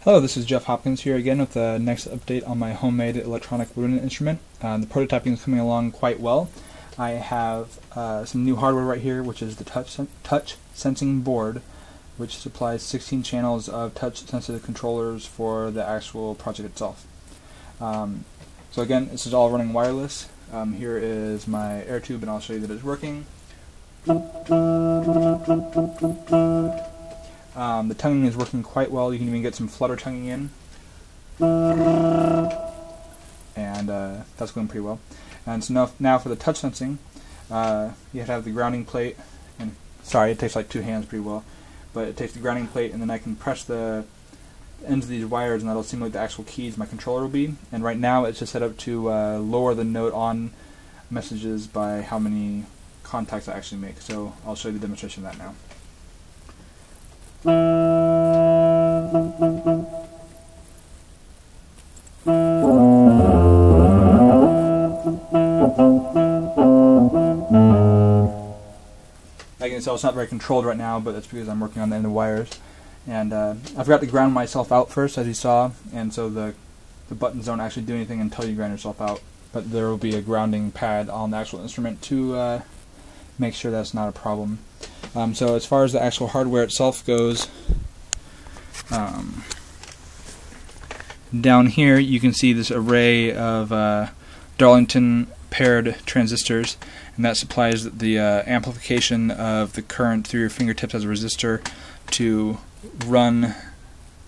Hello, this is Jeff Hopkins here again with the next update on my homemade electronic woodwind instrument. The prototyping is coming along quite well. I have some new hardware right here, which is the touch sensing board, which supplies 16 channels of touch sensitive controllers for the actual project itself. So again, this is all running wireless. Here is my air tube, and I'll show you that it's working. The tonguing is working quite well. You can even get some flutter tonguing in, and that's going pretty well. And so now for the touch sensing, you have to have the grounding plate, and sorry, it takes like two hands pretty well, but it takes the grounding plate, and then I can press the ends of these wires, and that'll simulate the actual keys my controller will be. And right now it's just set up to lower the note on messages by how many contacts I actually make. So I'll show you the demonstration of that now. Again, so it's not very controlled right now, but that's because I'm working on the end of the wires. And I forgot to ground myself out first, as you saw, and so the buttons don't actually do anything until you ground yourself out. But there will be a grounding pad on the actual instrument to make sure that's not a problem. So as far as the actual hardware itself goes, down here you can see this array of Darlington paired transistors, and that supplies the amplification of the current through your fingertips as a resistor to run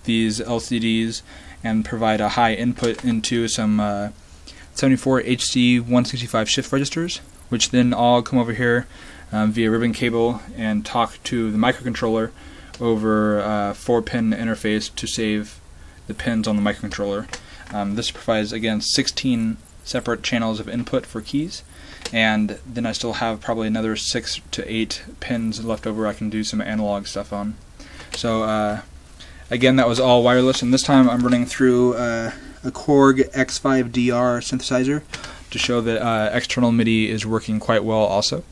these LCDs and provide a high input into some 74 HC 165 shift registers, which then all come over here via ribbon cable and talk to the microcontroller over a 4-pin interface to save the pins on the microcontroller. This provides, again, 16 separate channels of input for keys, and then I still have probably another 6 to 8 pins left over I can do some analog stuff on. So again, that was all wireless, and this time I'm running through a Korg X5DR synthesizer to show that external MIDI is working quite well also.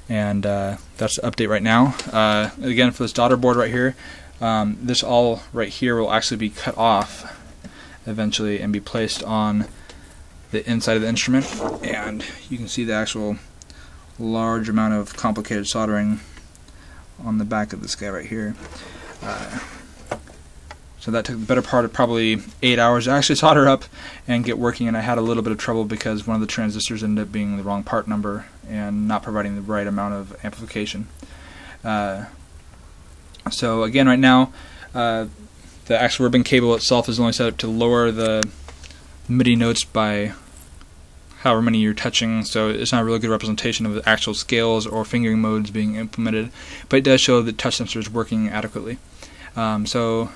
And that's the update right now. Again, for this daughter board right here, this all right here will actually be cut off eventually and be placed on the inside of the instrument, and you can see the actual large amount of complicated soldering on the back of this guy right here. So that took the better part of probably 8 hours to actually solder up and get working, and I had a little bit of trouble because one of the transistors ended up being the wrong part number and not providing the right amount of amplification. So again, right now the actual ribbon cable itself is only set up to lower the MIDI notes by however many you're touching, so it's not a really good representation of the actual scales or fingering modes being implemented, but it does show that touch sensor is working adequately. So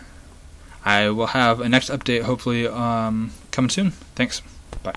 I will have a next update hopefully coming soon. Thanks. Bye.